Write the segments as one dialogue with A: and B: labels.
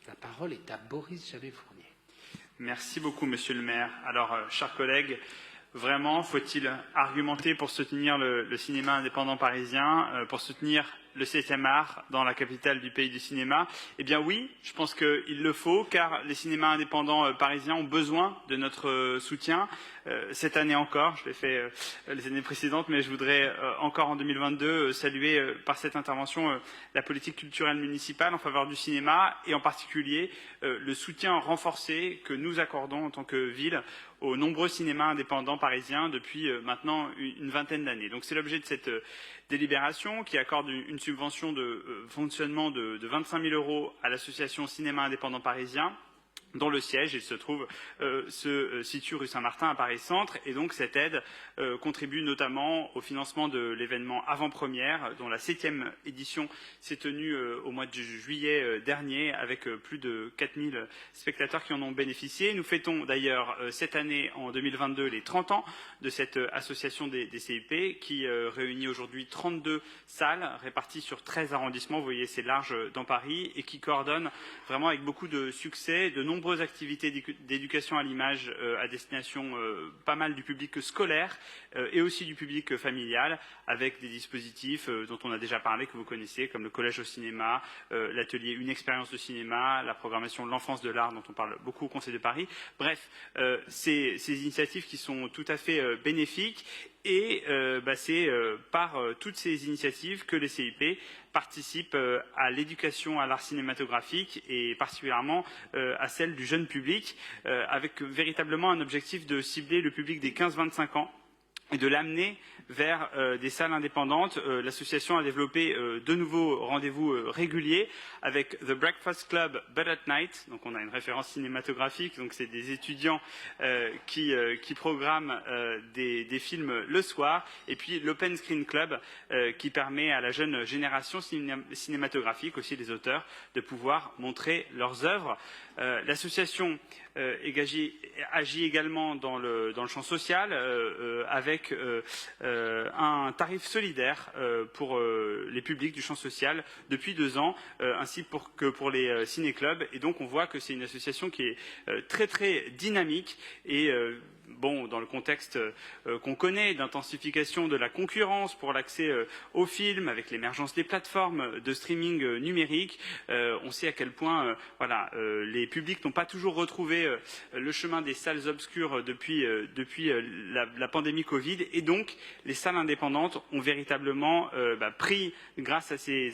A: La parole est à Boris Jamet-Fournier.
B: Merci beaucoup, Monsieur le maire. Alors, chers collègues, vraiment, faut-il argumenter pour soutenir le cinéma indépendant parisien, pour soutenir le 7e art dans la capitale du pays du cinéma? Eh bien oui, je pense qu'il le faut, car les cinémas indépendants parisiens ont besoin de notre soutien. Cette année encore, je l'ai fait les années précédentes, mais je voudrais encore en 2022 saluer par cette intervention la politique culturelle municipale en faveur du cinéma et en particulier le soutien renforcé que nous accordons en tant que ville aux nombreux cinémas indépendants parisiens depuis maintenant une vingtaine d'années. Donc c'est l'objet de cette délibération qui accorde une subvention de fonctionnement de 25 000 € à l'association Cinéma Indépendant Parisien, dont le siège, il se trouve, se situe rue Saint-Martin à Paris-Centre. Et donc cette aide contribue notamment au financement de l'événement Avant-Première, dont la 7e édition s'est tenue au mois de juillet dernier, avec plus de 4 000 spectateurs qui en ont bénéficié. Nous fêtons d'ailleurs cette année, en 2022, les 30 ans de cette association des CIP, qui réunit aujourd'hui 32 salles réparties sur 13 arrondissements. Vous voyez, c'est large dans Paris, et qui coordonne vraiment avec beaucoup de succès de nombreuses activités d'éducation à l'image à destination pas mal du public scolaire et aussi du public familial, avec des dispositifs dont on a déjà parlé, que vous connaissez, comme le collège au cinéma, l'atelier Une expérience de cinéma, la programmation de l'enfance de l'art dont on parle beaucoup au Conseil de Paris. Bref, ces initiatives qui sont tout à fait bénéfiques. Et c'est par toutes ces initiatives que les CIP participent à l'éducation à l'art cinématographique et particulièrement à celle du jeune public, avec véritablement un objectif de cibler le public des 15-25 ans et de l'amener vers des salles indépendantes. L'association a développé de nouveaux rendez-vous réguliers avec The Breakfast Club But at Night. Donc on a une référence cinématographique, donc c'est des étudiants qui programment des films le soir, et puis l'Open Screen Club qui permet à la jeune génération cinématographique, aussi les auteurs, de pouvoir montrer leurs œuvres. L'association agit également dans le champ social avec un tarif solidaire pour les publics du champ social depuis 2 ans, ainsi que pour les ciné-clubs. Et donc on voit que c'est une association qui est très très dynamique et dans le contexte qu'on connaît d'intensification de la concurrence pour l'accès aux films, avec l'émergence des plateformes de streaming numérique, on sait à quel point les publics n'ont pas toujours retrouvé le chemin des salles obscures depuis la pandémie Covid, et donc les salles indépendantes ont véritablement pris, grâce à ces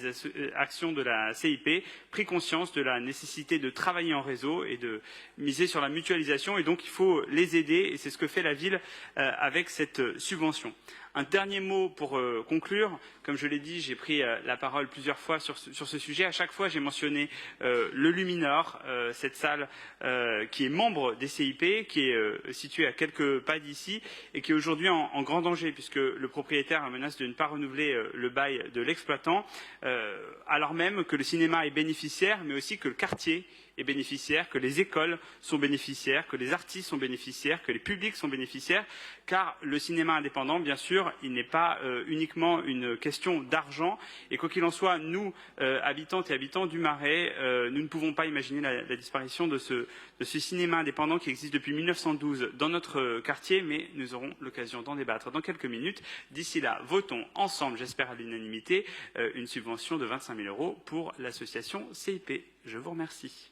B: actions de la CIP, pris conscience de la nécessité de travailler en réseau et de miser sur la mutualisation, et donc il faut les aider, et c'est ce que fait la ville avec cette subvention. Un dernier mot pour conclure. Comme je l'ai dit, j'ai pris la parole plusieurs fois sur ce sujet. À chaque fois, j'ai mentionné le Luminor, cette salle qui est membre des CIP, qui est située à quelques pas d'ici et qui est aujourd'hui en grand danger, puisque le propriétaire menace de ne pas renouveler le bail de l'exploitant, alors même que le cinéma est bénéficiaire, mais aussi que le quartier est bénéficiaire, que les écoles sont bénéficiaires, que les artistes sont bénéficiaires, que les publics sont bénéficiaires, car le cinéma indépendant, bien sûr, il n'est pas uniquement une question d'argent, et quoi qu'il en soit, nous, habitantes et habitants du Marais, nous ne pouvons pas imaginer la disparition de ce cinéma indépendant qui existe depuis 1912 dans notre quartier, mais nous aurons l'occasion d'en débattre dans quelques minutes. D'ici là, votons ensemble, j'espère à l'unanimité, une subvention de 25 000 € pour l'association CIP. Je vous remercie.